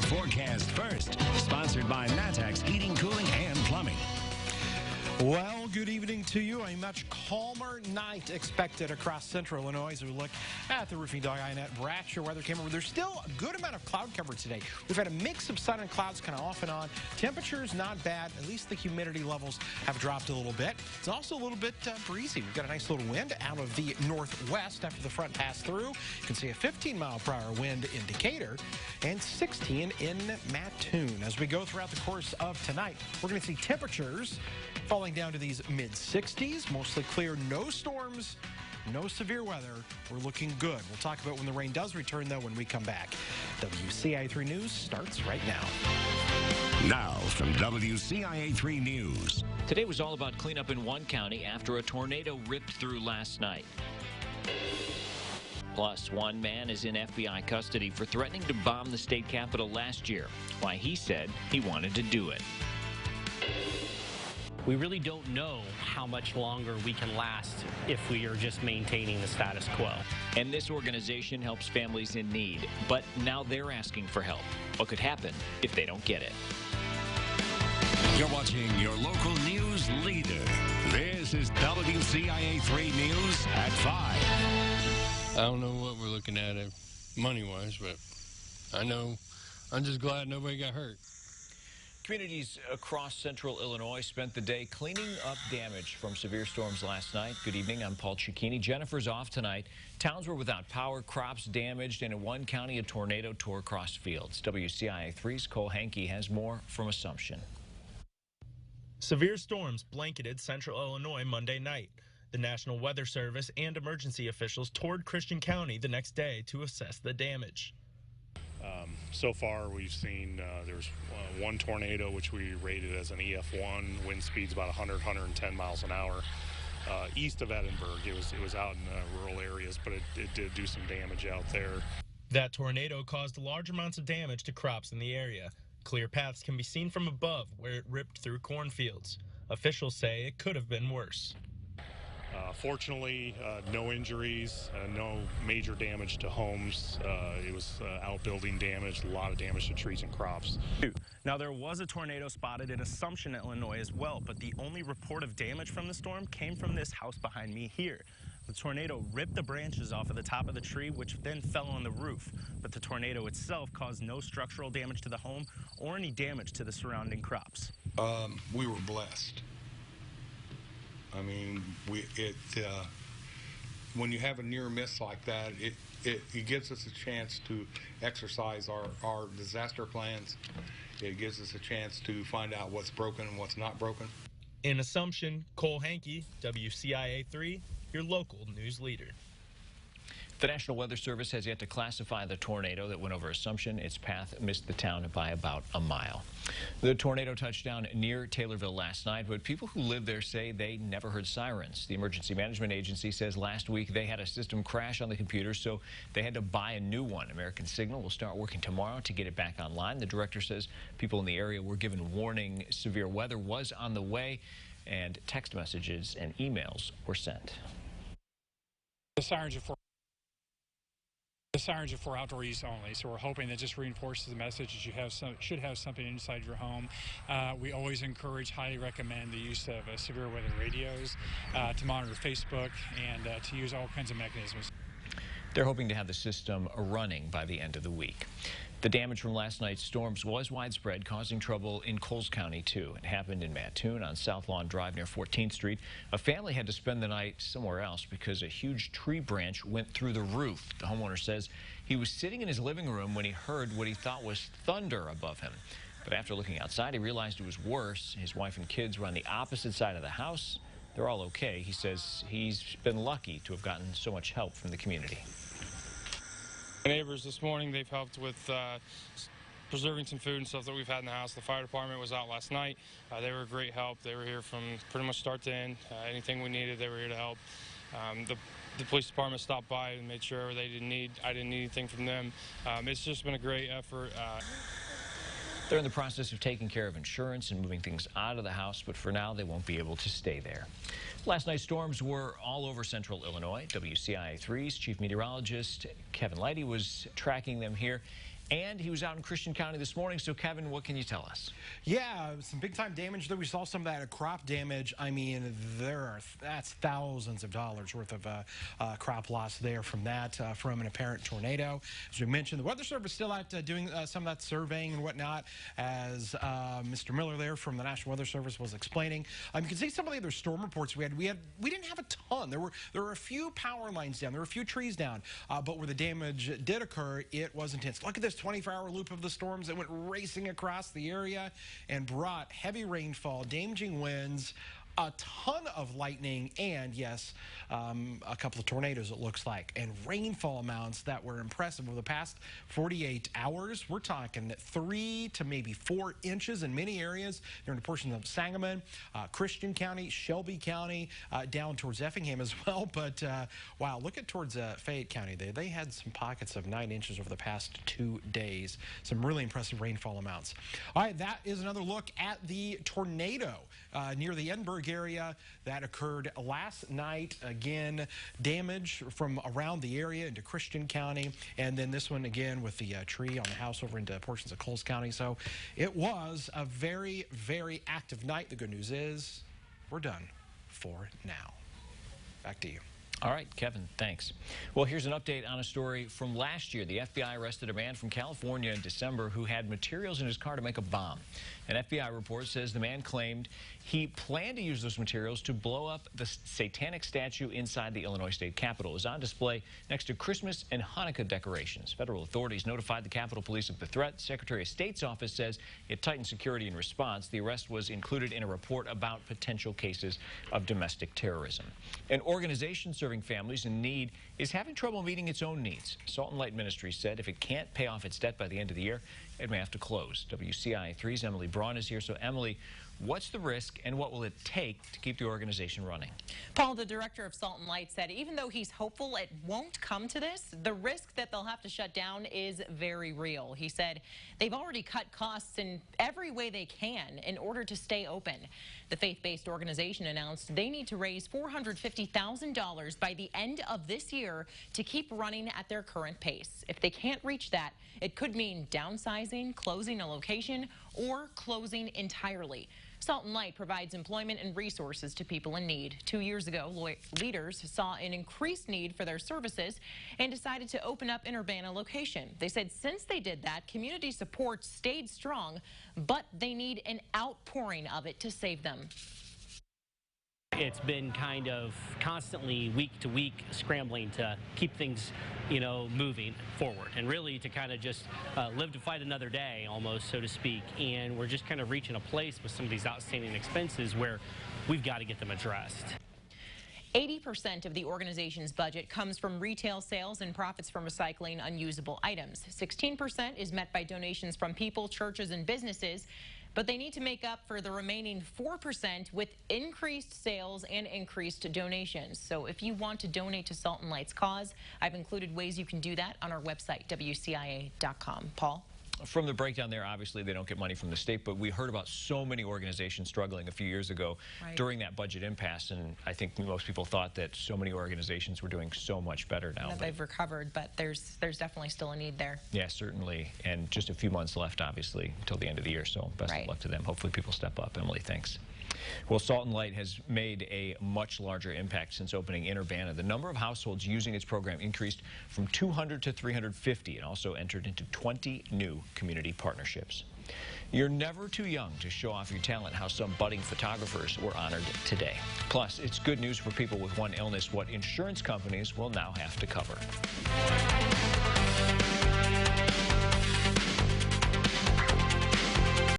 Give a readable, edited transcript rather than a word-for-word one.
Forecast First, sponsored by Natex Heating, Cooling, and Plumbing. Well, good evening to you. A much calmer night expected across central Illinois as we look at the Roofing Dog INET Bradshaw weather camera. There's still a good amount of cloud cover today. We've had a mix of sun and clouds kind of off and on. Temperatures not bad. At least the humidity levels have dropped a little bit. It's also a little bit breezy. We've got a nice little wind out of the northwest after the front passed through. You can see a 15-mile-per-hour wind in Decatur and 16 in Mattoon. As we go throughout the course of tonight, we're going to see temperatures falling down to these mid-60s, mostly clear, no storms, no severe weather. We're looking good. We'll talk about when the rain does return, though, when we come back. WCIA 3 News starts right now. Now from WCIA 3 News. Today was all about cleanup in one county after a tornado ripped through last night. Plus, one man is in FBI custody for threatening to bomb the state capitol last year. Why he said he wanted to do it. We really don't know how much longer we can last if we are just maintaining the status quo. And this organization helps families in need, but now they're asking for help. What could happen if they don't get it? You're watching your local news leader. This is WCIA 3 News at 5. I don't know what we're looking at money-wise, but I know I'm just glad nobody got hurt. Communities across central Illinois spent the day cleaning up damage from severe storms last night. Good evening, I'm Paul Cicchini. Jennifer's off tonight. Towns were without power, crops damaged, and in one county a tornado tore across fields. WCIA 3's Cole Hankey has more from Assumption. Severe storms blanketed central Illinois Monday night. The National Weather Service and emergency officials toured Christian County the next day to assess the damage. So far, we've seen there's one tornado, which we rated as an EF1. Wind speed's about 110 miles an hour. East of Edinburgh, it was out in rural areas, but it did do some damage out there. That tornado caused large amounts of damage to crops in the area. Clear paths can be seen from above where it ripped through cornfields. Officials say it could have been worse. Fortunately, no injuries, no major damage to homes. It was outbuilding damage, a lot of damage to trees and crops. Now, there was a tornado spotted in Assumption, Illinois as well, but the only report of damage from the storm came from this house behind me here. The tornado ripped the branches off of the top of the tree, which then fell on the roof. But the tornado itself caused no structural damage to the home or any damage to the surrounding crops. We were blessed. I mean, when you have a near miss like that, it gives us a chance to exercise our disaster plans. It gives us a chance to find out what's broken and what's not broken. In Assumption, Cole Hankey, WCIA 3, your local news leader. The National Weather Service has yet to classify the tornado that went over Assumption. Its path missed the town by about a mile. The tornado touched down near Taylorville last night, but people who live there say they never heard sirens. The Emergency Management Agency says last week they had a system crash on the computer, so they had to buy a new one. American Signal will start working tomorrow to get it back online. The director says people in the area were given warning severe weather was on the way, and text messages and emails were sent. The sirens are for outdoor use only, so we're hoping that just reinforces the message that you should have something inside your home. We always highly recommend the use of severe weather radios to monitor Facebook and to use all kinds of mechanisms. They're hoping to have the system running by the end of the week. The damage from last night's storms was widespread, causing trouble in Coles County, too. It happened in Mattoon on South Lawn Drive near 14th Street. A family had to spend the night somewhere else because a huge tree branch went through the roof. The homeowner says he was sitting in his living room when he heard what he thought was thunder above him. But after looking outside, he realized it was worse. His wife and kids were on the opposite side of the house. They're all okay. He says he's been lucky to have gotten so much help from the community. Neighbors this morning, they've helped with preserving some food and stuff that we've had in the house. The fire department was out last night. They were a great help. They were here from pretty much start to end. Anything we needed, they were here to help. The police department stopped by and made sure I didn't need anything from them. It's just been a great effort. They're in the process of taking care of insurance and moving things out of the house, but for now they won't be able to stay there. Last night's storms were all over central Illinois. WCIA 3's chief meteorologist Kevin Leidy was tracking them here. And he was out in Christian County this morning. So, Kevin, what can you tell us? Yeah, some big-time damage there. We saw some of that crop damage. I mean, that's thousands of dollars worth of crop loss there from that, from an apparent tornado. As we mentioned, the Weather Service still out doing some of that surveying and whatnot, as Mr. Miller there from the National Weather Service was explaining. You can see some of the other storm reports we had. We didn't have a ton. There were a few power lines down. There were a few trees down, but where the damage did occur, it was intense. Look at this 24-hour loop of the storms that went racing across the area and brought heavy rainfall, damaging winds, a ton of lightning, and yes, a couple of tornadoes, it looks like, and rainfall amounts that were impressive over the past 48 hours. We're talking 3 to maybe 4 inches in many areas. They're in portions of Sangamon, Christian County, Shelby County, down towards Effingham as well. But wow, look at towards Fayette County. They had some pockets of 9 inches over the past 2 days. Some really impressive rainfall amounts. All right, that is another look at the tornado near the Edinburgh area that occurred last night. Again, damage from around the area into Christian County, and then this one again with the tree on the house over into portions of Coles County. So it was a very, very active night. The good news is we're done for now. Back to you. All right, Kevin, thanks. Well, here's an update on a story from last year. The FBI arrested a man from California in December who had materials in his car to make a bomb. An FBI report says the man claimed he planned to use those materials to blow up the satanic statue inside the Illinois State Capitol. It was on display next to Christmas and Hanukkah decorations. Federal authorities notified the Capitol Police of the threat. Secretary of State's office says it tightened security in response. The arrest was included in a report about potential cases of domestic terrorism. An organization serving families in need is having trouble meeting its own needs. Salt and Light Ministries said if it can't pay off its debt by the end of the year, it may have to close. WCIA 3's Emily Braun is here. So, Emily, what's the risk and what will it take to keep the organization running? Paul, the director of Salt and Light, said even though he's hopeful it won't come to this, the risk that they'll have to shut down is very real. He said they've already cut costs in every way they can in order to stay open. The faith-based organization announced they need to raise $450,000 by the end of this year to keep running at their current pace. If they can't reach that, it could mean downsizing, closing a location, or closing entirely. Salt and Light provides employment and resources to people in need. 2 years ago, leaders saw an increased need for their services and decided to open up in Urbana location. They said since they did that, community support stayed strong, but they need an outpouring of it to save them. It's been kind of constantly week to week scrambling to keep things, moving forward and really to kind of just live to fight another day almost, so to speak. And we're just kind of reaching a place with some of these outstanding expenses where we've got to get them addressed. 80% of the organization's budget comes from retail sales and profits from recycling unusable items. 16% is met by donations from people, churches, and businesses. But they need to make up for the remaining 4% with increased sales and increased donations. So if you want to donate to Salt and Light's cause, I've included ways you can do that on our website, WCIA.com. Paul? From the breakdown there, obviously they don't get money from the state, but we heard about so many organizations struggling a few years ago during that budget impasse, and I think most people thought that so many organizations were doing so much better now. That they've recovered, but there's definitely still a need there. Yeah, certainly, and just a few months left, obviously, until the end of the year, so best of luck to them. Hopefully people step up. Emily, thanks. Well, Salt and Light has made a much larger impact since opening in Urbana. The number of households using its program increased from 200 to 350 and also entered into 20 new community partnerships. You're never too young to show off your talent, how some budding photographers were honored today. Plus, it's good news for people with one illness, what insurance companies will now have to cover.